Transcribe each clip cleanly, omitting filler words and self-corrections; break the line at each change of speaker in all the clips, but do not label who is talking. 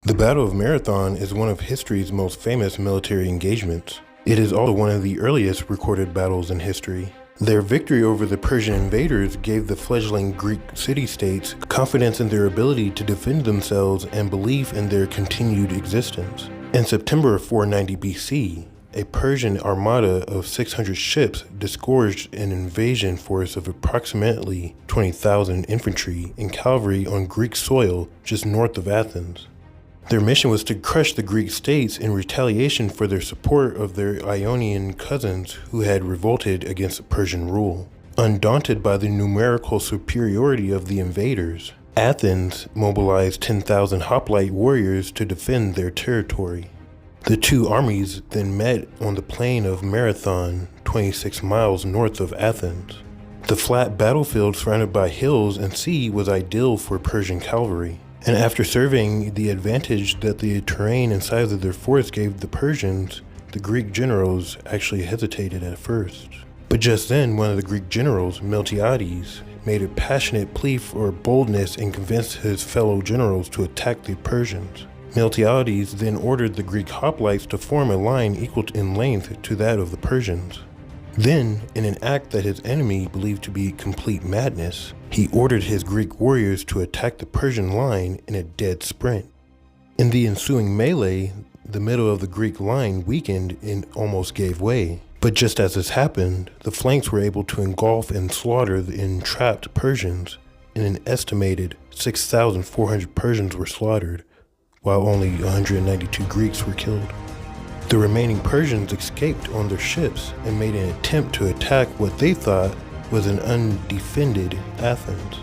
The Battle of Marathon is one of history's most famous military engagements. It is also one of the earliest recorded battles in history. Their victory over the Persian invaders gave the fledgling Greek city-states confidence in their ability to defend themselves and belief in their continued existence. In September of 490 BC, a Persian armada of 600 ships disgorged an invasion force of approximately 20,000 infantry and cavalry on Greek soil just north of Athens. Their mission was to crush the Greek states in retaliation for their support of their Ionian cousins who had revolted against Persian rule. Undaunted by the numerical superiority of the invaders, Athens mobilized 10,000 hoplite warriors to defend their territory. The two armies then met on the plain of Marathon, 26 miles north of Athens. The flat battlefield surrounded by hills and sea was ideal for Persian cavalry. And after surveying the advantage that the terrain and size of their force gave the Persians, the Greek generals actually hesitated at first. But just then, one of the Greek generals, Miltiades, made a passionate plea for boldness and convinced his fellow generals to attack the Persians. Miltiades then ordered the Greek hoplites to form a line equal in length to that of the Persians. Then, in an act that his enemy believed to be complete madness, he ordered his Greek warriors to attack the Persian line in a dead sprint. In the ensuing melee, the middle of the Greek line weakened and almost gave way. But just as this happened, the flanks were able to engulf and slaughter the entrapped Persians, and an estimated 6,400 Persians were slaughtered, while only 192 Greeks were killed. The remaining Persians escaped on their ships and made an attempt to attack what they thought was an undefended Athens.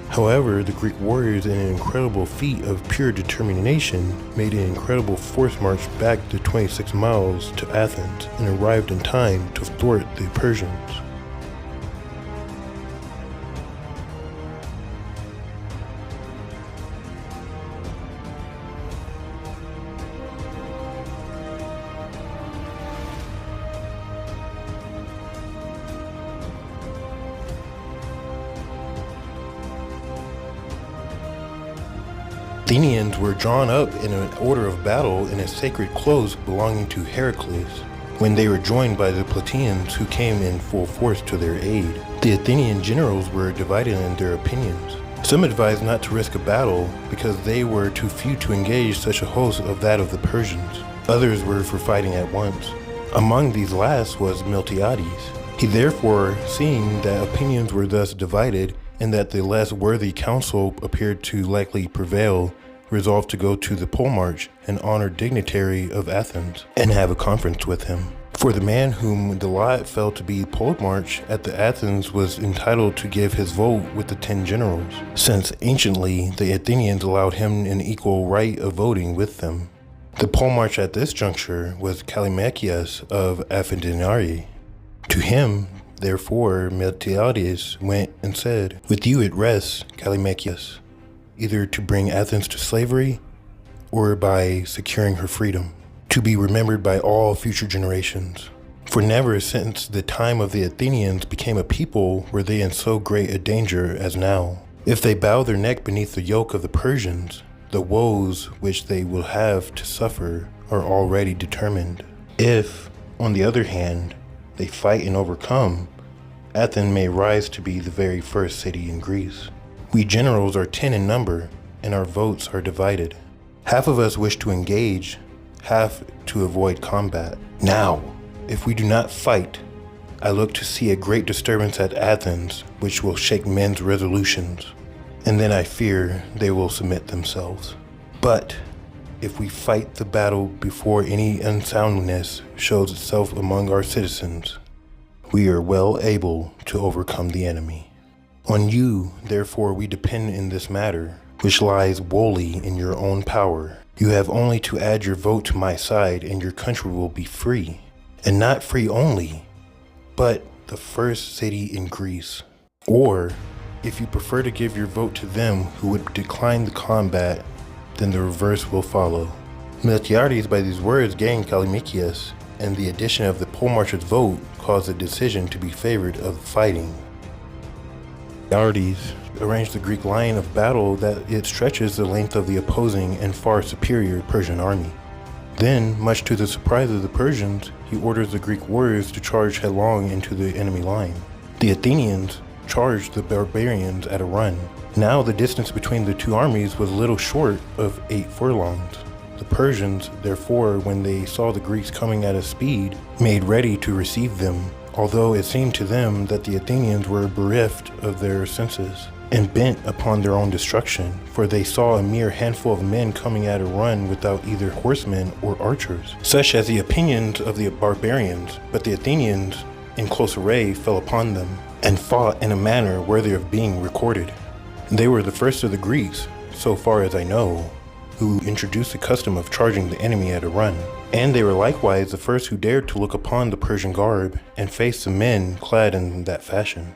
However, the Greek warriors, in an incredible feat of pure determination, made an incredible force march back the 26 miles to Athens and arrived in time to thwart the Persians. Athenians were drawn up in an order of battle in a sacred close belonging to Heracles, when they were joined by the Plataeans who came in full force to their aid. The Athenian generals were divided in their opinions. Some advised not to risk a battle because they were too few to engage such a host of that of the Persians. Others were for fighting at once. Among these last was Miltiades. He therefore, seeing that opinions were thus divided, and that the less worthy counsel appeared to likely prevail, resolved to go to the pole march, an honored dignitary of Athens, and have a conference with him. For the man whom the lot fell to be pole march at the Athens was entitled to give his vote with the 10 generals, since anciently the Athenians allowed him an equal right of voting with them. The pole march at this juncture was Callimachus of Aphrodinari. To him, therefore, Miltiades went and said, "With you it rests, Callimachus, either to bring Athens to slavery or by securing her freedom, to be remembered by all future generations. For never since the time of the Athenians became a people were they in so great a danger as now. If they bow their neck beneath the yoke of the Persians, the woes which they will have to suffer are already determined. If, on the other hand, they fight and overcome, Athens may rise to be the very first city in Greece. We generals are 10 in number, and our votes are divided. Half of us wish to engage, half to avoid combat. Now, if we do not fight, I look to see a great disturbance at Athens, which will shake men's resolutions, and then I fear they will submit themselves. But if we fight the battle before any unsoundness shows itself among our citizens, we are well able to overcome the enemy. On you, therefore, we depend in this matter, which lies wholly in your own power. You have only to add your vote to my side, and your country will be free. And not free only, but the first city in Greece. Or, if you prefer to give your vote to them who would decline the combat, then the reverse will follow." Miltiades by these words gained Callimachus, and the addition of the pole marcher's vote caused the decision to be favored of fighting. Datis arranged the Greek line of battle that it stretches the length of the opposing and far superior Persian army. Then, much to the surprise of the Persians, he orders the Greek warriors to charge headlong into the enemy line. The Athenians charged the barbarians at a run. Now the distance between the two armies was little short of 8 furlongs. The Persians, therefore, when they saw the Greeks coming at a speed, made ready to receive them, although it seemed to them that the Athenians were bereft of their senses and bent upon their own destruction, for they saw a mere handful of men coming at a run without either horsemen or archers. Such as the opinions of the barbarians, but the Athenians, in close array, fell upon them, and fought in a manner worthy of being recorded. They were the first of the Greeks, so far as I know, who introduced the custom of charging the enemy at a run. And they were likewise the first who dared to look upon the Persian garb and face the men clad in that fashion.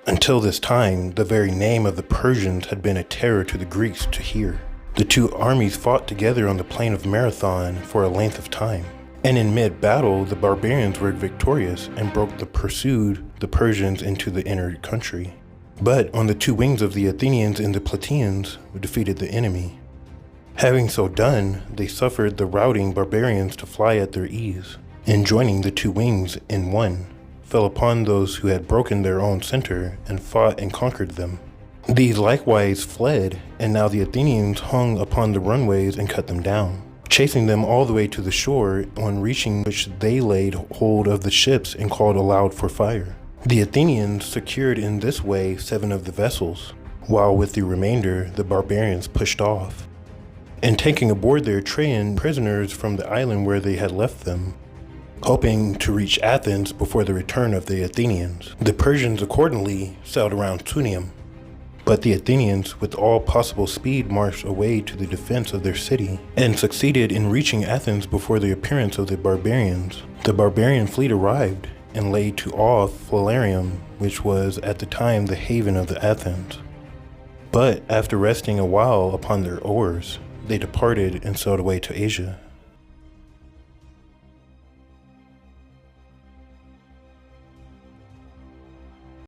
Until this time, the very name of the Persians had been a terror to the Greeks to hear. The two armies fought together on the plain of Marathon for a length of time. And in mid-battle, the barbarians were victorious and pursued the Persians into the inner country. But on the two wings of the Athenians and the Plataeans defeated the enemy. Having so done, they suffered the routing barbarians to fly at their ease, and joining the two wings in one, fell upon those who had broken their own center and fought and conquered them. These likewise fled, and now the Athenians hung upon the runways and cut them down, chasing them all the way to the shore, on reaching which they laid hold of the ships and called aloud for fire. The Athenians secured in this way 7 of the vessels, while with the remainder the barbarians pushed off, and taking aboard their train prisoners from the island where they had left them, hoping to reach Athens before the return of the Athenians. The Persians accordingly sailed around Tunium, but the Athenians with all possible speed marched away to the defense of their city, and succeeded in reaching Athens before the appearance of the barbarians. The barbarian fleet arrived, and laid to off Florium, which was at the time the haven of the Athens. But after resting a while upon their oars, they departed and sailed away to Asia.